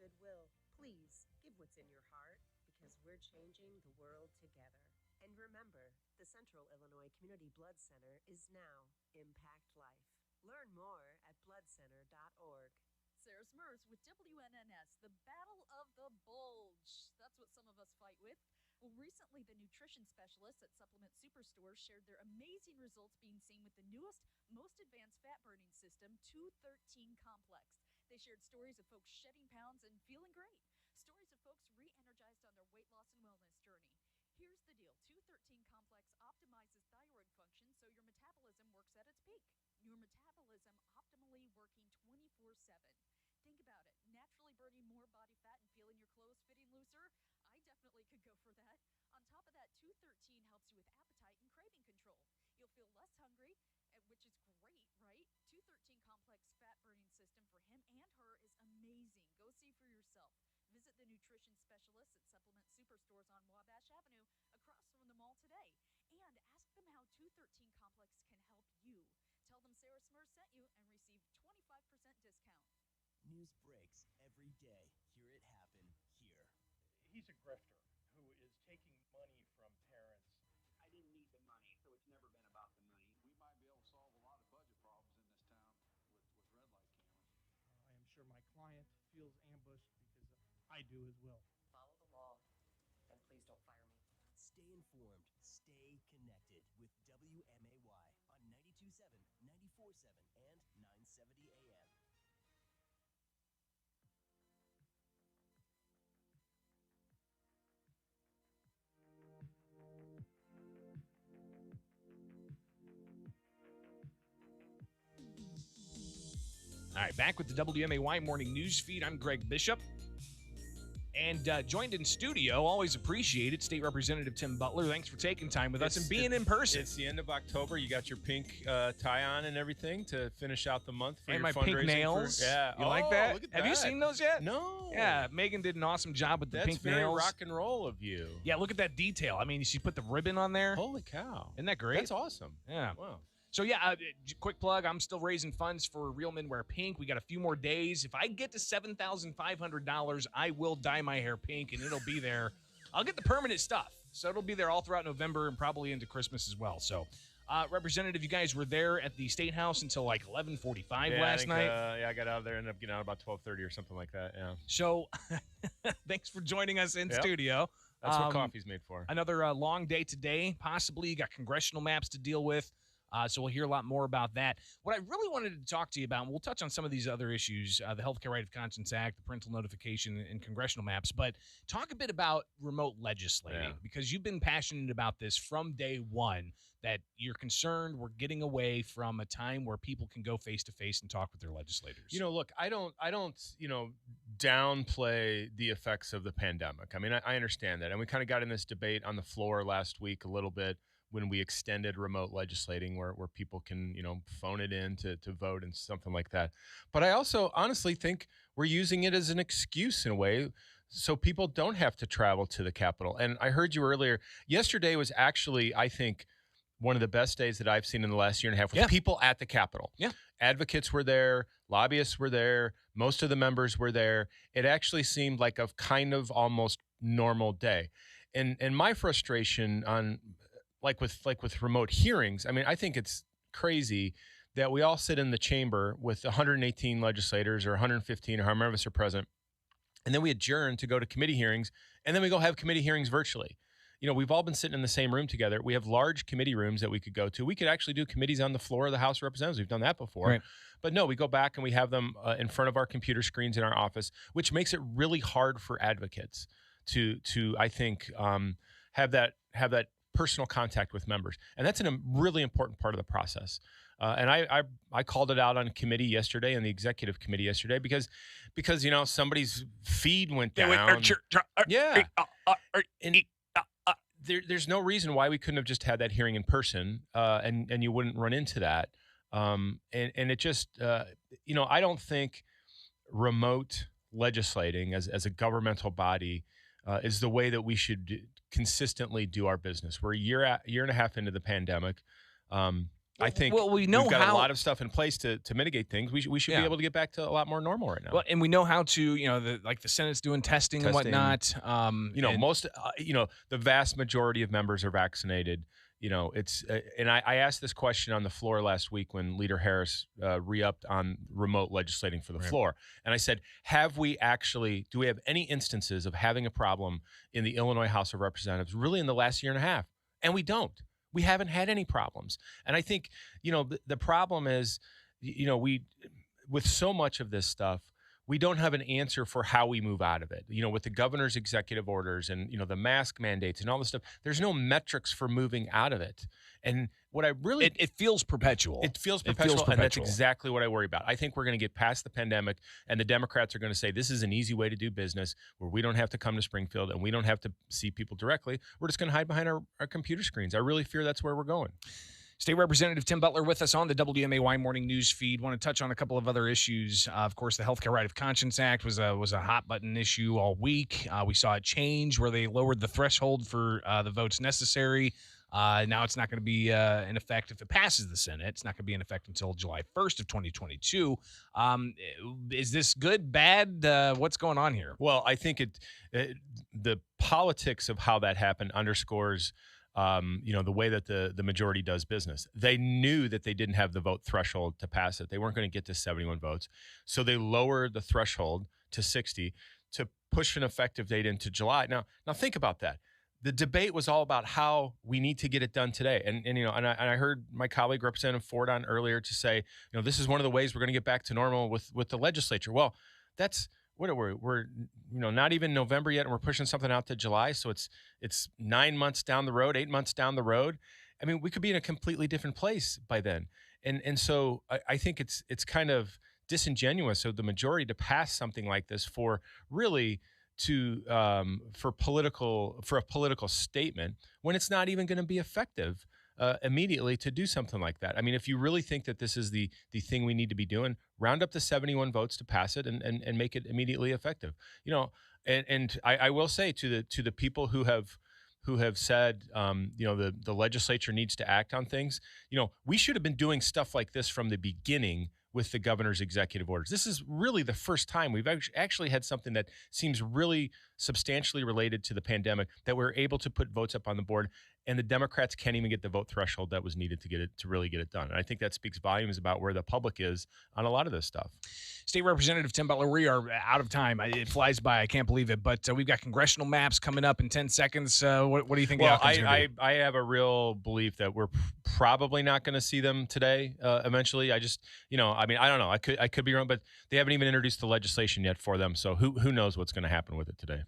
goodwill. Please give what's in your heart because we're changing the world together. And remember, the Central Illinois Community Blood Center is now Impact Life. Learn more at bloodcenter.org. Sarah Smurfs with WNNS, the Battle of the Bulge. That's what some of us fight with. Well, recently, the nutrition specialists at Supplement Superstores shared their amazing results being seen with the newest, most advanced fat-burning system, 213 Complex. They shared stories of folks shedding pounds and feeling great. Stories of folks re-energized on their weight loss and wellness journey. Here's the deal. 213 Complex optimizes thyroid function so your metabolism works at its peak. Your metabolism optimally working 24/7. Think about it. Naturally burning more body fat and feeling your clothes fitting looser? I definitely could go for that. On top of that, 213 helps you with appetite and craving control. You'll feel less hungry, which is great, right? 213 Complex Fat Burning System for him and her is amazing. Go see for yourself. Visit the nutrition specialists at Supplement Superstores on Wabash Avenue across from the mall today. And ask them how 213 Complex can help you. Tell them Sarah Smurf sent you and receive 25% discount. News breaks every day. Hear it happen here. He's a grifter who is taking money from parents. I didn't need the money, so it's never been about the money. We might be able to solve a lot of budget problems in this town with red light cameras. I am sure my client feels ambushed because I do as well. Follow the law, and please don't fire me. Stay informed. Stay connected with WMAY on 92.7, 94.7, and 970 AM. All right, back with the WMAY Morning News Feed. I'm Greg Bishop. And joined in studio, always appreciate it, State Representative Tim Butler. Thanks for taking time with us and being in person. It's the end of October. You got your pink tie on and everything to finish out the month for and your my fundraising. pink nails. Yeah. You like that? Look at Have that. you seen those yet? No. Yeah, Megan did an awesome job with the That's pink very nails. rock and roll of you. Yeah, look at that detail. I mean, she put the ribbon on there. Holy cow. Isn't that great? That's awesome. Yeah. Wow. So, yeah, quick plug. I'm still raising funds for Real Men Wear Pink. We got a few more days. If I get to $7,500, I will dye my hair pink, and it'll be there. I'll get the permanent stuff. So it'll be there all throughout November and probably into Christmas as well. So, Representative, you guys were there at the State House until like 11:45 last night. Yeah, I got out of there, ended up getting out about 12:30 or something like that, yeah. So, thanks for joining us in studio. That's what coffee's made for. Another long day today, possibly. You got congressional maps to deal with. So we'll hear a lot more about that. What I really wanted to talk to you about, and we'll touch on some of these other issues, the Healthcare Right of Conscience Act, the parental notification, and congressional maps, but talk a bit about remote legislating, because you've been passionate about this from day one, that you're concerned we're getting away from a time where people can go face-to-face and talk with their legislators. You know, look, I don't, downplay the effects of the pandemic. I mean, I understand that. And we kind of got in this debate on the floor last week a little bit when we extended remote legislating where people can, phone it in to vote and something like that. But I also honestly think we're using it as an excuse in a way so people don't have to travel to the Capitol. And I heard you earlier, yesterday was actually, I think, one of the best days that I've seen in the last year and a half with people at the Capitol. Yeah. Advocates were there, lobbyists were there, most of the members were there. It actually seemed like a kind of almost normal day. And my frustration on like with remote hearings, I mean, I think it's crazy that we all sit in the chamber with 118 legislators or 115 or however many of us are present, and then we adjourn to go to committee hearings, and then we go have committee hearings virtually. We've all been sitting in the same room together. We have large committee rooms that we could go to. We could actually do committees on the floor of the House of Representatives. We've done that before. Right. But no, we go back and we have them in front of our computer screens in our office, which makes it really hard for advocates to I think, have that personal contact with members. And that's a really important part of the process. And I called it out on committee yesterday and the executive committee yesterday because somebody's feed went down. There's no reason why we couldn't have just had that hearing in person and you wouldn't run into that. And it just, I don't think remote legislating as a governmental body is the way that we should consistently do our business. We're a year and a half into the pandemic. I think we know we've got how, a lot of stuff in place to mitigate things. We should be able to get back to a lot more normal right now. Well, and we know how to, the Senate's doing testing and whatnot. The vast majority of members are vaccinated. It's and I asked this question on the floor last week when Leader Harris re-upped on remote legislating for the floor. And I said, do we have any instances of having a problem in the Illinois House of Representatives really in the last year and a half? And we don't. We haven't had any problems. And I think, the problem is, with so much of this stuff, we don't have an answer for how we move out of it. With the governor's executive orders and, the mask mandates and all this stuff, there's no metrics for moving out of it. And what I really... It feels perpetual. It feels perpetual, and that's exactly what I worry about. I think we're going to get past the pandemic, and the Democrats are going to say, this is an easy way to do business where we don't have to come to Springfield and we don't have to see people directly. We're just going to hide behind our computer screens. I really fear that's where we're going. State Representative Tim Butler with us on the WMAY morning news feed. Want to touch on a couple of other issues. Of course, the Healthcare Right of Conscience Act was a hot button issue all week. We saw a change where they lowered the threshold for the votes necessary. Now it's not going to be in effect if it passes the Senate. It's not going to be in effect until July 1st of 2022. Is this good, bad? What's going on here? Well, I think the politics of how that happened underscores the way that the majority does business. They knew that they didn't have the vote threshold to pass it. They weren't going to get to 71 votes. So they lowered the threshold to 60 to push an effective date into July. Now think about that. The debate was all about how we need to get it done today. And I heard my colleague Representative Ford on earlier to say, this is one of the ways we're going to get back to normal with the legislature. Well, that's what are we? We're not even November yet, and we're pushing something out to July. So it's 9 months down the road, 8 months down the road. I mean, we could be in a completely different place by then. And so I think it's kind of disingenuous of the majority to pass something like this for really for a political statement when it's not even going to be effective immediately to do something like that. I mean, if you really think that this is the thing we need to be doing, round up the 71 votes to pass it and make it immediately effective. And I will say to the people who have said, the legislature needs to act on things, we should have been doing stuff like this from the beginning with the governor's executive orders. This is really the first time we've actually had something that seems really substantially related to the pandemic that we're able to put votes up on the board, and the Democrats can't even get the vote threshold that was needed to really get it done. And I think that speaks volumes about where the public is on a lot of this stuff. State Representative Tim Butler, we are out of time. It flies by. I can't believe it. But we've got congressional maps coming up in 10 seconds. What do you think? Well, I have a real belief that we're probably not going to see them today. Eventually, I don't know. I could be wrong, but they haven't even introduced the legislation yet for them. So who knows what's going to happen with it today?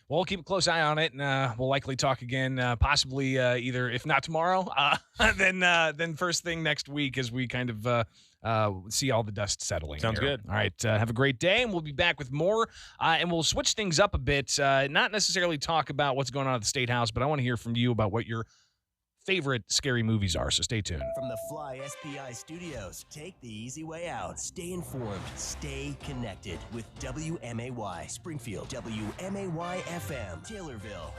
Well, we'll keep a close eye on it, and we'll likely talk again, possibly either, if not tomorrow, then first thing next week as we kind of see all the dust settling. Sounds good. All right, have a great day, and we'll be back with more, and we'll switch things up a bit, not necessarily talk about what's going on at the State House, but I want to hear from you about what your favorite scary movies are, so stay tuned. From the Fly SPI studios, take the easy way out. Stay informed, stay connected with WMAY Springfield, WMAY FM Taylorville.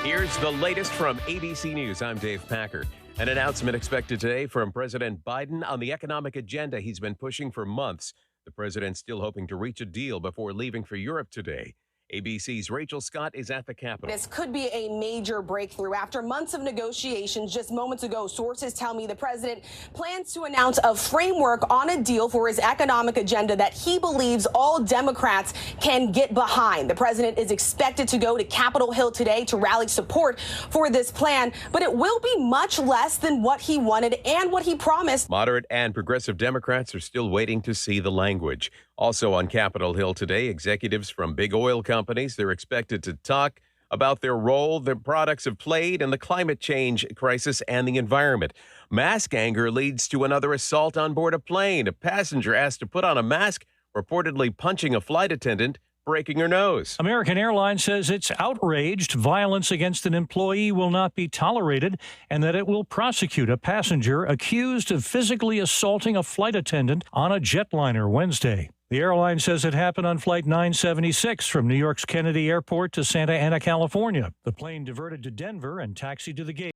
Here's the latest from ABC News. I'm Dave Packard. An announcement expected today from President Biden on the economic agenda he's been pushing for months. The president's still hoping to reach a deal before leaving for Europe today. ABC's Rachel Scott is at the Capitol. This could be a major breakthrough. After months of negotiations, just moments ago, sources tell me the president plans to announce a framework on a deal for his economic agenda that he believes all Democrats can get behind. The president is expected to go to Capitol Hill today to rally support for this plan, but it will be much less than what he wanted and what he promised. Moderate and progressive Democrats are still waiting to see the language. Also on Capitol Hill today, executives from big oil companies, they're expected to talk about their role their products have played in the climate change crisis and the environment. Mask anger leads to another assault on board a plane. A passenger asked to put on a mask, reportedly punching a flight attendant, breaking her nose. American Airlines says it's outraged. Violence against an employee will not be tolerated and that it will prosecute a passenger accused of physically assaulting a flight attendant on a jetliner Wednesday. The airline says it happened on Flight 976 from New York's Kennedy Airport to Santa Ana, California. The plane diverted to Denver and taxied to the gate.